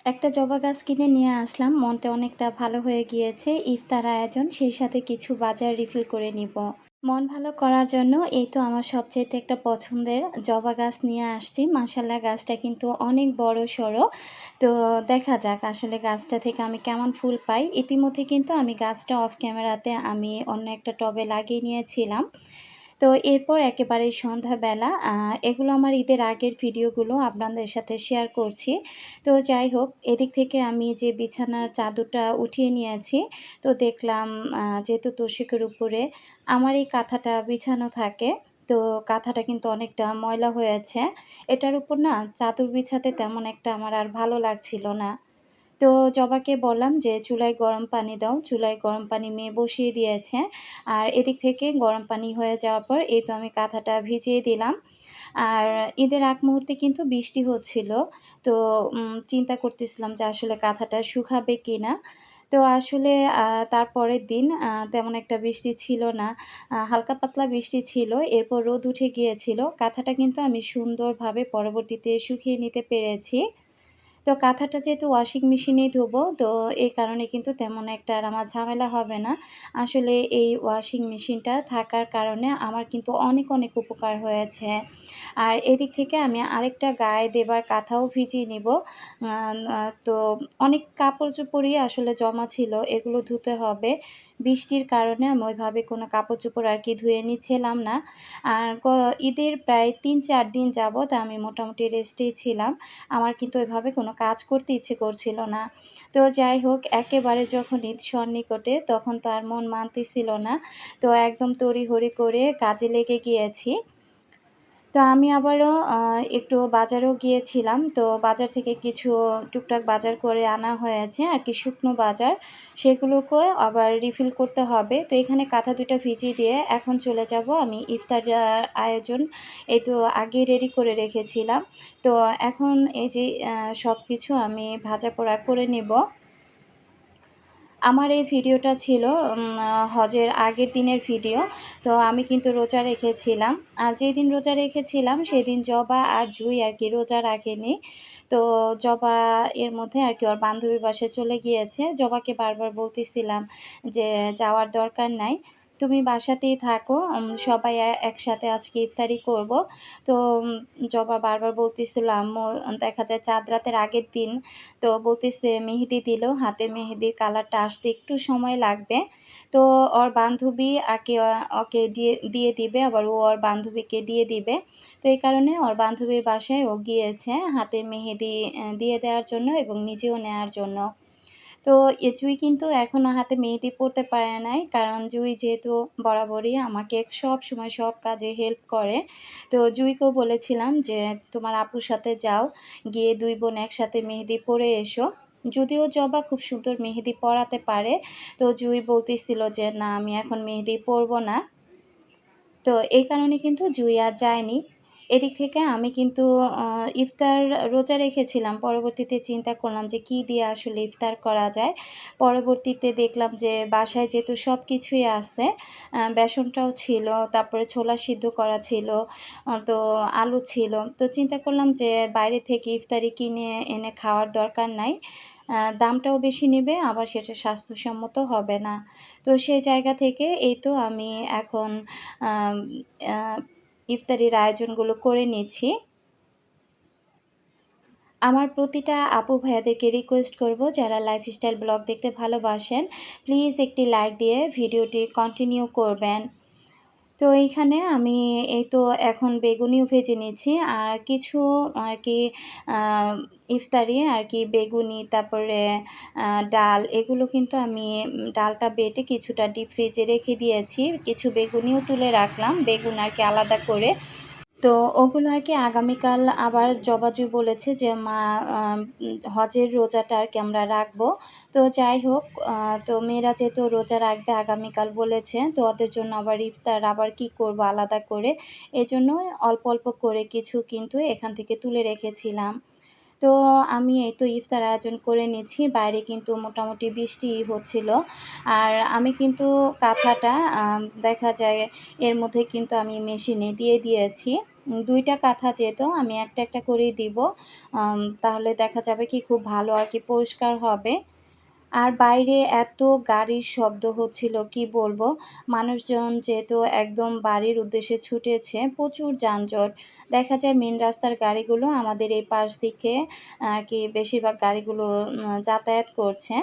একটা জবা গাছ কিনে নিয়ে আসলাম। মনটা অনেকটা ভালো হয়ে গিয়েছে। ইফতার আয়োজন, সেই সাথে কিছু বাজার রিফিল করে নিব। মন ভালো করার জন্য এই তো আমার সবচাইতে একটা পছন্দের জবা গাছ নিয়ে আসছি। মাশাআল্লাহ, গাছটা কিন্তু অনেক বড়সড়। তো দেখা যাক আসলে গাছটা থেকে আমি কেমন ফুল পাই। ইতিমধ্যে কিন্তু আমি গাছটা অফ ক্যামেরাতে আমি অন্য একটা টবে লাগিয়ে নিয়েছিলাম। তো এরপর একেবারে সন্ধ্যাবেলা এগুলো আমার ঈদের আগের ভিডিওগুলো আপনাদের সাথে শেয়ার করছি। তো যাই হোক, এদিক থেকে আমি যে বিছানার চাদরটা উঠিয়ে নিয়েছি, তো দেখলাম যেহেতু তোশকের উপরে আমার এই কাঁথাটা বিছানো থাকে, তো কাঁথাটা কিন্তু অনেকটা ময়লা হয়েছে। এটার উপর না চাদর বিছাতে তেমন একটা আমার আর ভালো লাগছিল না। তো জবাকে বললাম যে চুলায় গরম পানি দাও। চুলায় গরম পানি মেয়ে বসিয়ে দিয়েছে। আর এদিক থেকে গরম পানি হয়ে যাওয়ার পর এই তো আমি কাঁথাটা ভিজিয়ে দিলাম। আর ঈদের আগ মুহূর্তে কিন্তু বৃষ্টি হচ্ছিল। তো চিন্তা করতেছিলাম যে আসলে কাঁথাটা শুকাবে কিনা। তো আসলে তারপরের দিন তেমন একটা বৃষ্টি ছিল না। হালকা পাতলা বৃষ্টি ছিল। এরপর রোদ উঠে গিয়েছিল। কাঁথাটা কিন্তু আমি সুন্দরভাবে পরবর্তীতে শুকিয়ে নিতে পেরেছি। তো কাঁথাটা যেহেতু ওয়াশিং মেশিনেই ধোবো, তো এই কারণে কিন্তু তেমন একটা আর আমার ঝামেলা হবে না। আসলে এই ওয়াশিং মেশিনটা থাকার কারণে আমার কিন্তু অনেক, অনেক উপকার হয়েছে। আর এদিক থেকে আমি আরেকটা গায়ে দেবার কাঁথাও ভিজিয়ে নিব। আ আ তো অনেক কাপড়-চোপড়ই আসলে জমা ছিল, এগুলো ধুতে হবে। বৃষ্টির কারণে আমি ওইভাবে কোনো কাপড়-চোপড় আর কি ধুয়ে নিচ্ছিলাম না। আর ঈদের প্রায় ৩-৪ দিন যাবৎ আমি মোটামুটি রেস্টেই ছিলাম। আমার কিন্তু এভাবে কোনো কাজ করতে ইচ্ছে করছিল না। তো যাই হোক, একেবারে যখন ঈদ সন্নিকটে তখন তো আর মন মানতেছিল না। তো একদম তড়িঘড়ি করে কাজে লেগে গিয়েছি। তো আমি আবারও একটু বাজারেও গিয়েছিলাম। তো বাজার থেকে কিছু টুকটাক বাজার করে আনা হয়েছে আরকি, শুকনো বাজার। সেগুলোকেও আবার রিফিল করতে হবে। তো এখানে কাঁথা ২ টা ভিজিয়ে দিয়ে এখন চলে যাব আমি ইফতার আয়োজন এই তো আগেই রেডি করে রেখেছিলাম। তো এখন এই যে সবকিছু আমি ভাজা-পোড়া করে নেব। আমার এই ভিডিওটা ছিল হজের আগের দিনের ভিডিও। তো আমি কিন্তু রোজা রেখেছিলাম। আর যেদিন রোজা রেখেছিলাম সেদিন জবা আর জুই আরকি রোজা রাখেনি। তো জবা এর মধ্যে আরকি ওর বান্ধবীর বাসায় চলে গিয়েছে। জবাকে বারবার বলতেছিলাম যে, "যাওয়ার দরকার নাই। তুমি বাসাতেই থাকো। সবাই একসাথে আজকে ইফতারি করব।" তো উম জবা বারবার বলতেছিল, "আম্মু", দেখা যায় চাঁদ রাতের আগের দিন, তো বলতেছে মেহেদি দিল, হাতে মেহেদির কালারটা আসতে একটু সময় লাগবে। তো ওর বান্ধবী ওকে দিয়ে দিয়ে দিবে, আবার ও ওর বান্ধবীকে দিয়ে দিবে। তো এই কারণে ওর বান্ধবীর বাসায় ও গিয়েছে হাতে মেহেদি দিয়ে দেওয়ার জন্য এবং নিজেও নেয়ার জন্য। তো জুই কিন্তু এখনো হাতে মেহেদি পড়তে পারে নাই। কারণ জুই যেহেতু বরাবরই আমাকে সবসময় সব কাজে হেল্প করে। তো জুইকেও বলেছিলাম যে, "তোমার আপুর সাথে যাও, গিয়ে ২ বোন একসাথে মেহেদি পরে এসো।" যদিও জবা খুব সুন্দর মেহেদি পরাতে পারে। তো জুই বলতেছিল যে, "না, আমি এখন মেহেদি পরব না।" তো এই কারণে কিন্তু জুই আর যায়নি। এদিক থেকে আমি কিন্তু আ ইফতার রোজা রেখেছিলাম। পরবর্তীতে চিন্তা করলাম যে কী দিয়ে আসলে ইফতার করা যায়। পরবর্তীতে দেখলাম যে বাসায় যেহেতু সবকিছুই আছে, বেসনটাও ছিল, তারপরে ছোলা সিদ্ধ করা ছিল, তো আলু ছিল। তো চিন্তা করলাম যে বাইরে থেকে ইফতারি কিনে এনে খাওয়ার দরকার নাই। দামটাও বেশি নিবে, আবার সেটা স্বাস্থ্যসম্মত হবে না। তো সেই জায়গা থেকে এই তো আমি এখন আম আ ইফতারির আয়োজনগুলো করে নিচ্ছি। আমার প্রতিটা আপু ভাইয়াদেরকে রিকোয়েস্ট করব, যারা লাইফস্টাইল ব্লগ দেখতে ভালোবাসেন, প্লিজ একটি লাইক দিয়ে ভিডিওটি কন্টিনিউ করবেন। তো এইখানে আমি এই তো এখন বেগুনিও ভেজে নিচ্ছি। আর কিছু আরকি আ ইফতারি আরকি বেগুনি, তারপরে আ ডাল, এগুলো কিন্তু আমি ডালটা বেটে কিছুটা ডিপ ফ্রিজে রেখে দিয়েছি। কিছু বেগুনিও তুলে রাখলাম, বেগুন আরকি আলাদা করে। তো ওগুলো আরকি আগামীকাল আবার জবাজুই বলেছে যে, "মা, হজের রোজাটা আরকি আমরা রাখবো।" তো যাই হোক, আ তো মেয়েরা যেহেতু রোজা রাখবে আগামীকাল বলেছে, তো ওদের জন্য আবার ইফতার আবার কি করব আলাদা করে। এজন্য অল্প, অল্প করে কিছু কিন্তু এখান থেকে তুলে রেখেছিলাম। তো আমি এই তো ইফতার আয়োজন করে নিচ্ছি। বাইরে কিন্তু মোটামুটি বৃষ্টি হচ্ছিল। আর আমি কিন্তু কাঁথাটা দেখা যায় এর মধ্যে কিন্তু আমি মেশিনে দিয়ে দিয়েছি। ২টা কাঁথা যেহেতু আমি একটা, একটা করেই দিব। তাহলে দেখা যাবে কি খুব ভালো আর কি পরিষ্কার হবে। আর বাইরে এত গাড়ির শব্দ হচ্ছিল কি বলবো? মানুষজন যেহেতু একদম বাড়ির উদ্দেশ্যে ছুটেছে, প্রচুর যানজট। দেখা যায় মেইন রাস্তার গাড়িগুলো আমাদের এই পাশ দিকে আর কি বেশিরভাগ গাড়িগুলো যাতায়াত করছে।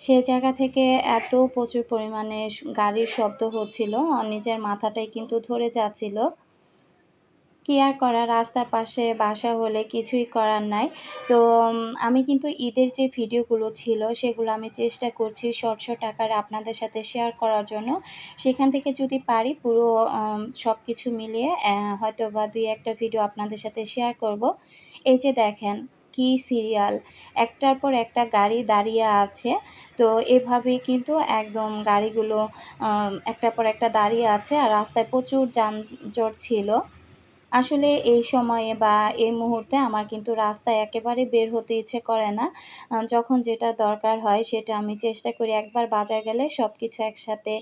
সে জায়গা থেকে এত প্রচুর পরিমাণে গাড়ির শব্দ হচ্ছিল, নিজের মাথাটাই কিন্তু ধরে যাচ্ছিল। কি আর করার, রাস্তার পাশে বাসা হলে কিছুই করার নাই। তো আমি কিন্তু ঈদের যে ভিডিওগুলো ছিল সেগুলো আমি চেষ্টা করছি শর্ট, শর্ট আকারে আপনাদের সাথে শেয়ার করার জন্য। সেখান থেকে যদি পারি পুরো সবকিছু মিলিয়ে হয়তোবা ২-১ টা ভিডিও আপনাদের সাথে শেয়ার করব। এই যে দেখেন কি সিরিয়াল, একটার পর একটা গাড়ি দাঁড়িয়ে আছে। তো এভাবেই কিন্তু একদম গাড়িগুলো একটার পর একটা দাঁড়িয়ে আছে আর রাস্তায় প্রচুর যানজট ছিল। আসলে এই সময়ে বা এই মুহূর্তে আমার কিন্তু রাস্তায় একেবারে বের হতে ইচ্ছে করে না। যখন যেটা দরকার হয় সেটা আমি চেষ্টা করি একবার বাজার গেলে সবকিছু একসাথে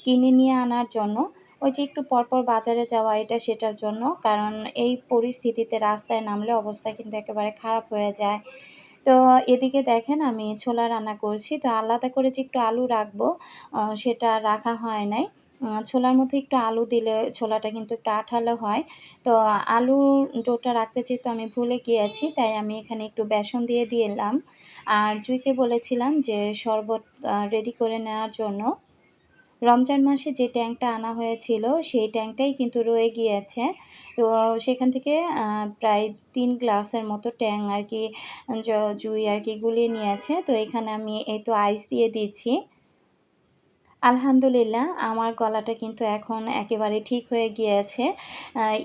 কিনে নিয়ে আনার জন্য। ওই যে একটু পরপর বাজারে যাওয়া এটা সেটার জন্য। কারণ এই পরিস্থিতিতে রাস্তায় নামলে অবস্থা কিন্তু একেবারে খারাপ হয়ে যায়। তো এদিকে দেখেন আমি ছোলা রান্না করছি। তো আলাদা করে যে একটু আলু রাখবো সেটা রাখা হয় নাই। ছোলার মধ্যে একটু আলু দিলে ছোলাটা কিন্তু একটু আঠালো হয়। তো আলুর ডোটা রাখতে যেহেতু আমি ভুলে গিয়েছি, তাই আমি এখানে একটু বেসন দিয়ে দিলাম। আর জুঁইকে বলেছিলাম যে শরবত রেডি করে নেওয়ার জন্য। রমজান মাসে যে ট্যাংকটা আনা হয়েছিল, সেই ট্যাংকটাই কিন্তু রয়ে গিয়েছে। তো সেখান থেকে প্রায় ৩ গ্লাসের মতো ট্যাং আর কি জ জুঁই আর কি গুলিয়ে নিয়েছে। তো এখানে আমি এই তো আইস দিয়ে দিচ্ছি। আলহামদুলিল্লাহ আমার গলাটা কিন্তু এখন একেবারে ঠিক হয়ে গিয়েছে।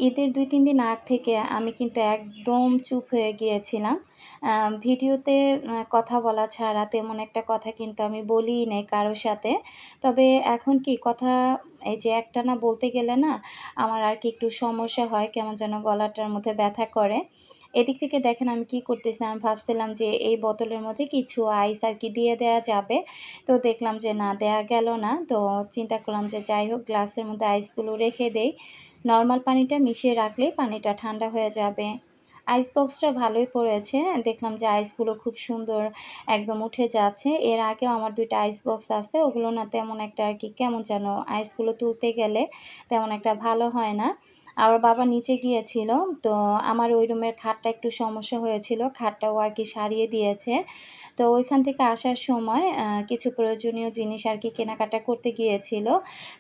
ঈদের ২-৩ দিন আগ থেকে আমি কিন্তু একদম চুপ হয়ে গিয়েছিলাম। ভিডিওতে কথা বলা ছাড়া তেমন একটা কথা কিন্তু আমি বলিই নাই কারো সাথে। তবে এখন কি কথা এই যে একটানা বলতে গেলে না আমার আর কি একটু সমস্যা হয়, কেমন যেন গলাটার মধ্যে ব্যথা করে। এদিক থেকে দেখেন আমি কি করতেছিলাম, আমি ভাবছিলাম যে এই বোতলের মধ্যে কিছু আইস আর কি দিয়ে দেয়া যাবে। তো দেখলাম যে না দেয়া গেল না। তো চিন্তা করলাম যে যাই হোক গ্লাসের মধ্যে আইসগুলো রেখে দেই। নরমাল পানিটা মিশিয়ে রাখলেই পানিটা ঠান্ডা হয়ে যাবে। আইস বক্সটা ভালোই পড়েছে। দেখলাম যে আইসগুলো খুব সুন্দর একদম উঠে যাচ্ছে। এর আগেও আমার ২ টা আইস বক্স আছে। ওগুলো না তেমন একটা আর কি কেমন যেন আইসগুলো তুলতে গেলে তেমন একটা ভালো হয় না। আর ওর বাবা নিচে গিয়েছিল। তো আমার ওই রুমের খাটটা একটু সমস্যা হয়েছিল। খাটটাও আর কি সারিয়ে দিয়েছে। তো ওইখান থেকে আসার সময় কিছু প্রয়োজনীয় জিনিস আর কি কেনাকাটা করতে গিয়েছিল।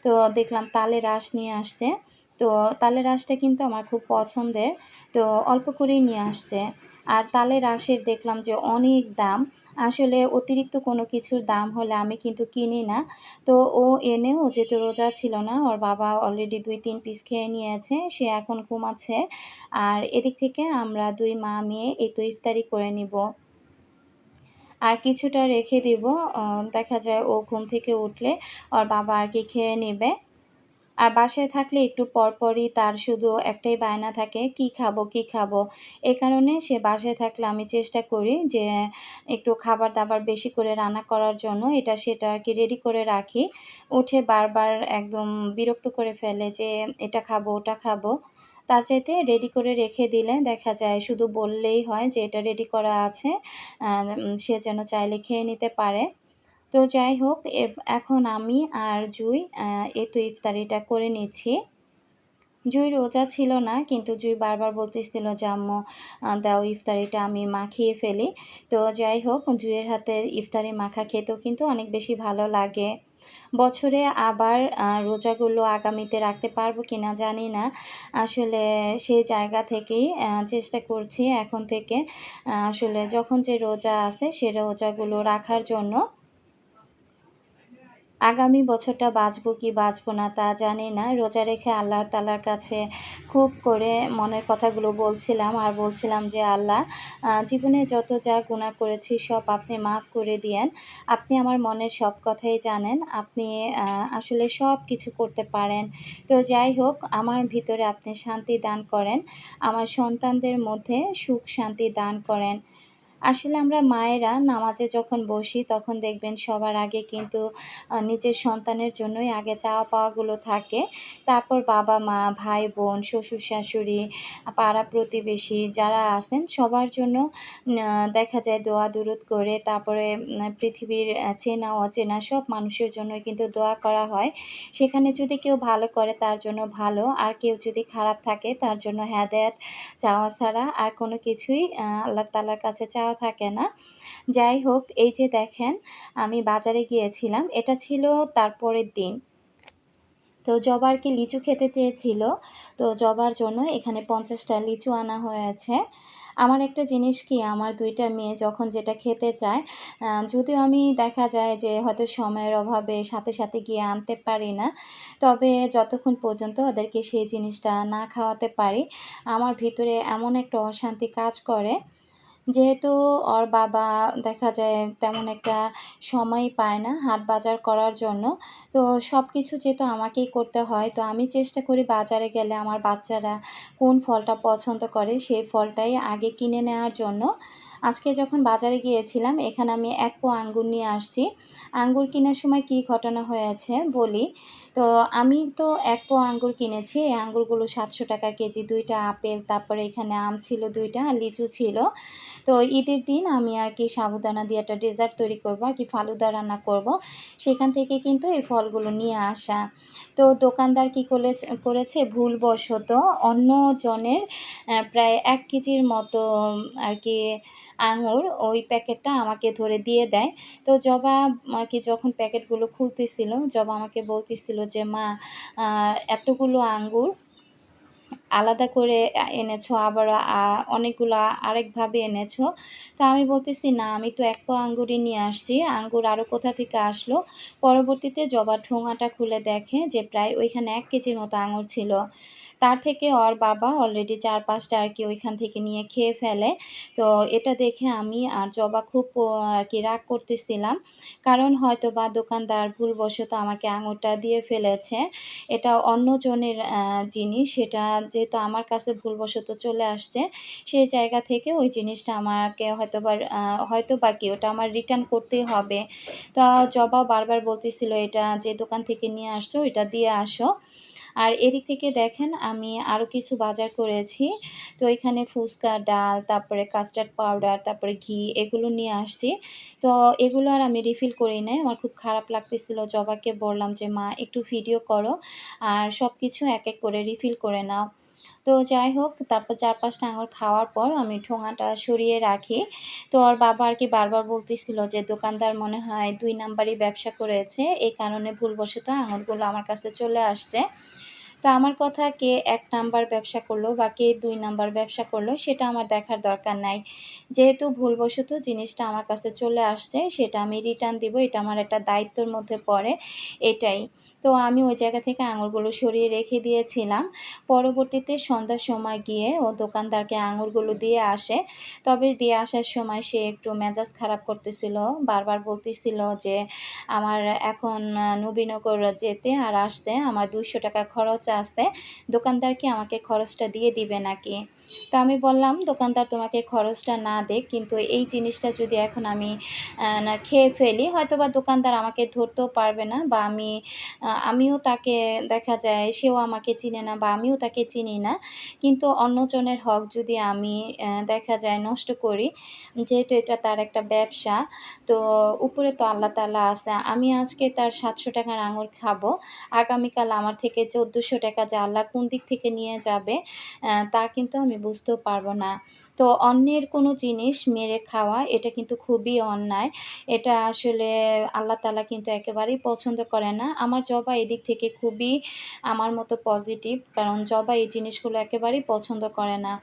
তো দেখলাম তালের আঁশ নিয়ে আসছে। তো তালের আঁশটা কিন্তু আমার খুব পছন্দের। তো অল্প করেই নিয়ে আসছে। আর তালের আঁশের দেখলাম যে অনেক দাম। আসলে অতিরিক্ত কোনো কিছুর দাম হলে আমি কিন্তু কিনি না। তো ও এনেও যেহেতু রোজা ছিল না, ওর বাবা অলরেডি ২-৩ পিস খেয়ে নিয়েছে। সে এখন ঘুমাচ্ছে। আর এদিক থেকে আমরা ২ মা মেয়ে এই তো ইফতারি করে নিব। আর কিছুটা রেখে দিব। দেখা যায় ও ঘুম থেকে উঠলে ওর বাবা আর কি খেয়ে নেবে। আর বাসায় থাকলে একটু পরপরই তার শুধু একটাই বায়না থাকে, "কি খাবো, কি খাবো?" এ কারণে সে বাসায় থাকলে আমি চেষ্টা করি যে একটু খাবার-দাবার বেশি করে রান্না করার জন্য এটা সেটা আর কি রেডি করে রাখি। উঠে বারবার একদম বিরক্ত করে ফেলে যে, "এটা খাবো, ওটা খাবো।" তার চাইতে রেডি করে রেখে দিলে দেখা যায় শুধু বললেই হয় যে, "এটা রেডি করা আছে।" সে যেন চাইলে খেয়ে নিতে পারে। তো যাই হোক এখন আমি আর জুই এই তো ইফতারিটা করে নিচ্ছি। জুই রোজা ছিল না কিন্তু জুই বারবার বলতেছিল যে, "আম্মু দাও ইফতারিটা আমি মাখিয়ে ফেলি।" তো যাই হোক জুইয়ের হাতের ইফতারি মাখা খেতেও কিন্তু অনেক বেশি ভালো লাগে। বছরে আবার রোজাগুলো আগামীতে রাখতে পারবো কিনা জানি না। আসলে সেই জায়গা থেকেই চেষ্টা করছি এখন থেকে আসলে যখন যে রোজা আছে সে রোজাগুলো রাখার জন্য। আগামী বছরটা বাঁচবো কি বাঁচবো না তা জানি না। রোজা রেখে আল্লাহ তাআলার কাছে খুব করে মনের কথাগুলো বলছিলাম আর বলছিলাম যে, "আল্লাহ জীবনে যত যা গুনাহ করেছি সব আপনি মাফ করে দিয়েন। আপনি আমার মনের সব কথাই জানেন। আপনি আসলে সব কিছু করতে পারেন। তো যাই হোক আমার ভিতরে আপনি শান্তি দান করেন। আমার সন্তানদের মধ্যে সুখ শান্তি দান করেন।" আসলে আমরা মায়েরা নামাজে যখন বসি তখন দেখবেন সবার আগে কিন্তু নিজের সন্তানের জন্যই আগে চাওয়া পাওয়াগুলো থাকে। তারপর বাবা-মা, ভাই-বোন, শ্বশুর-শাশুড়ি, পাড়া-প্রতিবেশী যারা আছেন সবার জন্য দেখা যায় দোয়া দুরূদ করে তারপরে পৃথিবীর চেনা অচেনা সব মানুষের জন্যই কিন্তু দোয়া করা হয়। সেখানে যদি কেউ ভালো করে তার জন্য ভালো, আর কেউ যদি খারাপ থাকে তার জন্য হেদায়েত চাওয়া ছাড়া আর কোনো কিছুই আল্লাহ তাআলার কাছে চাওয়া থাকে না। যাই হোক, এই যে দেখেন আমি বাজারে গিয়েছিলাম, এটা ছিল তার পরের দিন। তো জবা আরকি লিচু খেতে চেয়েছিল। তো জবার জন্য এখানে ৫০ টা লিচু আনা হয়েছে। আমার একটা জিনিস কি, আমার ২ টা মেয়ে যখন যেটা খেতে চায়, যদিও আমি দেখা যায় যে হয়তো সময়ের অভাবে সাথে গিয়ে আনতে পারি না। তবে যতক্ষণ পর্যন্ত ওদেরকে সেই জিনিসটা না খাওয়াতে পারি, আমার ভিতরে এমন একটা অশান্তি কাজ করে। যেহেতু ওর বাবা দেখা যায় তেমন একটা সময়ই পায় না হাট বাজার করার জন্য। তো সবকিছু যেহেতু আমাকেই করতে হয়, তো আমি চেষ্টা করি বাজারে গেলে আমার বাচ্চারা কোন ফলটা পছন্দ করে সেই ফলটাই আগে কিনে নেওয়ার জন্য। আজকে যখন বাজারে গিয়েছিলাম এখানে আমি ১ পোয়া আঙ্গুর নিয়ে আসছি। আঙ্গুর কেনার সময় কী ঘটনা হয়েছে বলি। তো আমি তো ১ পোয়া আঙ্গুর কিনেছি। এই আঙ্গুরগুলো ৳৭০০ কেজি, ২ টা আপেল, তারপরে এখানে আম ছিল ২ টা আর লিচু ছিল। তো ঈদের দিন আমি আরকি সাবুদানা দিয়ে একটা ডেজার্ট তৈরি করব, আরকি ফালুদা রান্না করব। সেখান থেকে কিন্তু এই ফলগুলো নিয়ে আসা। তো দোকানদার কি করেছে ভুলবশত অন্যজনের প্রায় ১ কেজির মতো আরকি আঙুর ওই প্যাকেটটা আমাকে ধরে দিয়ে দেয়। তো জবা আরকি যখন প্যাকেটগুলো খুলতেছিল, জবা আমাকে বলতেছিল যে, "মা, আ এতগুলো আঙ্গুর আলাদা করে এনেছো, আবার অনেকগুলা আরেকভাবে এনেছো।" তো আমি বলতেছি, "না, আমি তো ১ পোয়া আঙ্গুরই নিয়ে আসছি। আঙ্গুর আরও কোথা থেকে আসলো?" পরবর্তীতে জবা ঠোঙাটা খুলে দেখে যে প্রায় ওইখানে ১ কেজির মতো আঙুর ছিল। তার থেকে ওর বাবা অলরেডি ৪-৫ টা আরকি ওইখান থেকে নিয়ে খেয়ে ফেলে। তো এটা দেখে আমি আর জবা খুব আরকি রাগ করতেছিলাম। কারণ হয়তোবা দোকানদার ভুলবশত আমাকে আঙুরটা দিয়ে ফেলেছে। এটা অন্যজনের জিনিস, সেটা যেহেতু আমার কাছে ভুলবশত চলে আসছে, সেই জায়গা থেকে ওই জিনিসটা আমাকে হয়তোবা কি ওটা আমার রিটার্ন করতেই হবে। তো জবাও বারবার বলতেছিল, "এটা যে দোকান থেকে নিয়ে আসছো এটা দিয়ে আসো।" আর এদিক থেকে দেখেন আমি আরও কিছু বাজার করেছি। তো এখানে ফুচকা, ডাল, তারপরে কাস্টার্ড পাউডার, তারপরে ঘি এগুলো নিয়ে আসছি। তো এগুলো আর আমি রিফিল করি নাই। আমার খুব খারাপ লাগতেছিল। জবাকে বললাম যে, "মা, একটু ভিডিও করো আর সবকিছু এক করে রিফিল করে নাও।" তো যাই হোক, তারপর ৪-৫ টা আঙুর খাওয়ার পর আমি ঠোঙাটা সরিয়ে রাখি। তো ওর বাবা আরকি বারবার বলতেছিল যে, "দোকানদার মনে হয় ২ নাম্বারি ব্যবসা করেছে। এই কারণে ভুলবশত আঙুরগুলো আমার কাছে চলে আসছে।" তো আমার কথা, কে ১ নাম্বার ব্যবসা করলো বা কে ২ নাম্বার ব্যবসা করলো সেটা আমার দেখার দরকার নাই। যেহেতু ভুলবশত জিনিসটা আমার কাছে চলে আসছে সেটা আমি রিটার্ন দিব। এটা আমার একটা দায়িত্বের মধ্যে পড়ে, এটাই। তো আমি ওই জায়গা থেকে আঙুরগুলো সরিয়ে রেখে দিয়েছিলাম। পরবর্তীতে সন্ধ্যার সময় গিয়ে ও দোকানদারকে আঙুরগুলো দিয়ে আসে। তবে দিয়ে আসার সময় সে একটু মেজাজ খারাপ করতেছিল। বারবার বলতেছিল যে, "আমার এখন নবীনগর যেতে আর আসতে আমার ৳২০০ খরচ আছে। দোকানদার কি আমাকে খরচটা দিয়ে দিবে নাকি?" তো আমি বললাম, "দোকানদার তোমাকে খরচটা না দিক, কিন্তু এই জিনিসটা যদি এখন আমি না খেয়ে ফেলি, হয়তোবা দোকানদার আমাকে ধরতেও পারবে না, বা আমিও তাকে দেখা যায় সেও আমাকে চিনে না বা আমিও তাকে চিনি না। কিন্তু অন্যজনের হক যদি আমি দেখা যায় নষ্ট করি, যেহেতু এটা তার একটা ব্যবসা, তো উপরে তো আল্লাহ তাআলা আছে। আমি আজকে তার ৳৭০০ র আঙুর খাবো। আগামীকাল আমার থেকে ৳১৪০০ যে আল্লাহ কোন দিক থেকে নিয়ে যাবে তা কিন্তু আমি বুঝতেও পারব না। তো অন্যের কোনো জিনিস মেরে খাওয়া এটা কিন্তু খুবই অন্যায়। এটা আসলে আল্লাহ তাআলা কিন্তু একেবারেই পছন্দ করে না। আমার জবা এদিক থেকে খুবই আমার মতো পজিটিভ। কারণ জবা এই জিনিসগুলো একেবারেই পছন্দ করে না।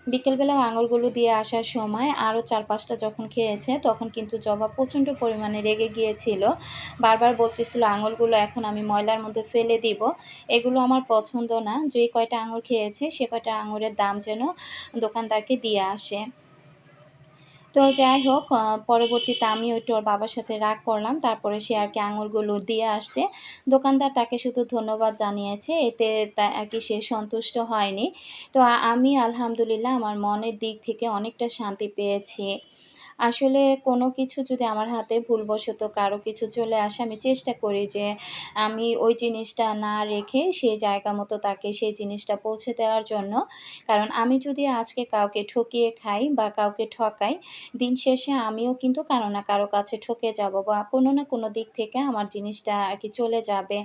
বিকেলবেলাও আঙুরগুলো দিয়ে আসার সময় আরও ৪-৫ টা যখন খেয়েছে, তখন কিন্তু জবা প্রচণ্ড পরিমাণে রেগে গিয়েছিল। বারবার বলতেছিল, "আঙুরগুলো এখন আমি ময়লার মধ্যে ফেলে দিব। এগুলো আমার পছন্দ না। যে কয়টা আঙুর খেয়েছে সে কয়টা আঙুরের দাম যেন দোকানদারকে দিয়ে আসে।" তো যাই হোক, পরবর্তীতে আমিও একটু ওর বাবার সাথে রাগ করলাম। তারপরে সে আরকি আঙুরগুলো দিয়ে আসছে। দোকানদার তাকে শুধু ধন্যবাদ জানিয়েছে। এতে আরকি সে সন্তুষ্ট হয়নি। তো আমি আলহামদুলিল্লাহ আমার মনের দিক থেকে অনেকটা শান্তি পেয়েছি। আসলে কোনো কিছু যদি আমার হাতে ভুলবশত কারো কিছু চলে আসে, আমি চেষ্টা করি যে আমি ওই জিনিসটা না রেখে সেই জায়গা মতো তাকে সেই জিনিসটা পৌঁছে দেওয়ার জন্য। কারণ আমি যদি আজকে কাউকে ঠকিয়ে খাই বা কাউকে ঠকাই, দিন শেষে আমিও কিন্তু কারো না কারো কাছে ঠকে যাবো বা কোনো না কোনো দিক থেকে আমার জিনিসটা আরকি চলে যাবে।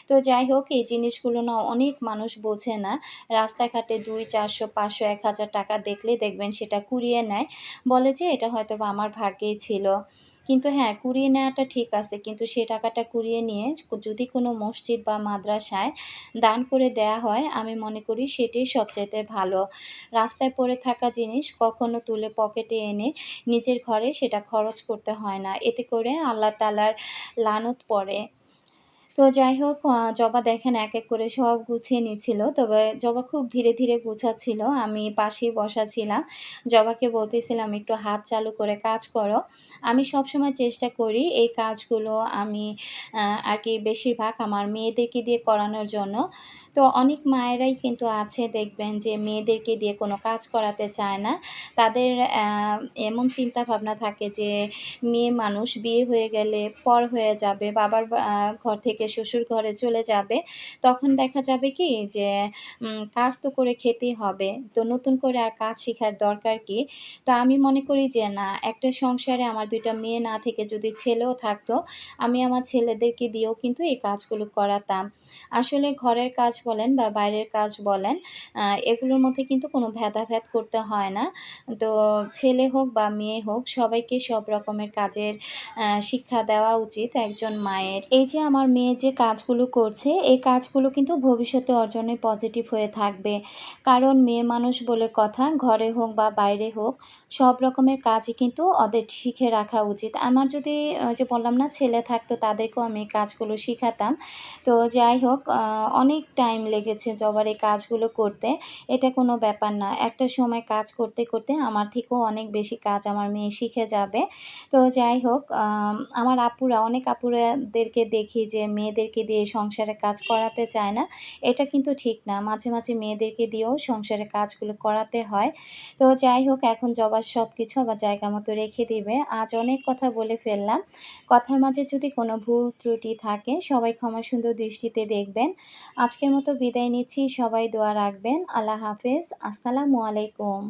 তো যাই হোক, এই জিনিসগুলো না অনেক মানুষ বোঝে না। রাস্তাঘাটে ২, ৪০০, ৫০০, ৳১,০০০ দেখলেই দেখবেন সেটা কুড়িয়ে নেয়। বলে যে এটা হয়তোবা আমার ভাগ্যেই ছিল। কিন্তু হ্যাঁ, কুড়িয়ে নেওয়াটা ঠিক আছে। কিন্তু সে টাকাটা কুড়িয়ে নিয়ে যদি কোনো মসজিদ বা মাদ্রাসায় দান করে দেয়া হয়, আমি মনে করি সেটাই সবচাইতে ভালো। রাস্তায় পড়ে থাকা জিনিস কখনো তুলে পকেটে এনে নিজের ঘরে সেটা খরচ করতে হয় না। এতে করে আল্লাহ তাআলার লানত পড়ে। তো যাই হোক, জবা দেখেন এক করে সব গুছিয়ে নিচ্ছিল। তবে জবা খুব ধীরে, ধীরে গুছাচ্ছিল। আমি পাশেই বসা ছিলাম। জবাকে বলতেছিলাম, "একটু হাত চালু করে কাজ করো।" আমি সবসময় চেষ্টা করি এই কাজগুলো আমি আ আরকি বেশিরভাগ আমার মেয়েদেরকে দিয়ে করানোর জন্য। তো অনেক মায়েরাই কিন্তু আছে দেখবেন যে মেয়েদেরকে দিয়ে কোনো কাজ করাতে চায় না। তাদের এমন চিন্তাভাবনা থাকে যে মেয়ে মানুষ বিয়ে হয়ে গেলে পর হয়ে যাবে, বাবার ঘর থেকে শ্বশুর ঘরে চলে যাবে। তখন দেখা যাবে কি যে কাজ তো করে খেতেই হবে। তো নতুন করে আর কাজ শিখার দরকার কি? তো আমি মনে করি যে না, একটা সংসারে আমার ২ টা মেয়ে না থেকে যদি ছেলেও থাকতো, আমি আমার ছেলেদেরকে দিয়েও কিন্তু এই কাজগুলো করাতাম। আসলে ঘরের কাজ বলেন বা বাইরের কাজ বলেন, আ এগুলোর মধ্যে কিন্তু কোনো ভেদাভেদ করতে হয় না। তো ছেলে হোক বা মেয়ে হোক, সবাইকে সব রকমের কাজের শিক্ষা দেওয়া উচিত একজন মায়ের। এই যে আমার মেয়ে যে কাজগুলো করছে, এই কাজগুলো কিন্তু ভবিষ্যতে ওর জন্যে পজিটিভ হয়ে থাকবে। কারণ মেয়ে মানুষ বলে কথা, ঘরে হোক বা বাইরে হোক, সব রকমের কাজই কিন্তু ওদের শিখে রাখা উচিত। আমার যদি ওই যে বললাম না ছেলে থাকতো, তাদেরকেও আমি এই কাজগুলো শিখাতাম। তো যাই হোক, অনেক টাইম লেগেছে জবার এই কাজগুলো করতে। এটা কোনো ব্যাপার না। একটা সময় কাজ করতে, করতে আমার থেকেও অনেক বেশি কাজ আমার মেয়ে শিখে যাবে। তো যাই হোক, আমার আপুরা, অনেক আপুরাদেরকে দেখি যে মেয়েদেরকে দিয়ে সংসারের কাজ করাতে চায় না। এটা কিন্তু ঠিক না। মাঝে, মাঝে মেয়েদেরকে দিয়েও সংসারের কাজগুলো করাতে হয়। তো যাই হোক, এখন জবা সবকিছু আবার জায়গা মতো রেখে দিবে। আজ অনেক কথা বলে ফেললাম। কথার মাঝে যদি কোনো ভুল ত্রুটি থাকে, সবাই ক্ষমা সুন্দর দৃষ্টিতে দেখবেন। আজকের মতো বিদায় নিচ্ছি। সবাই দোয়া রাখবেন। আল্লাহ হাফেজ। আসসালামু আলাইকুম।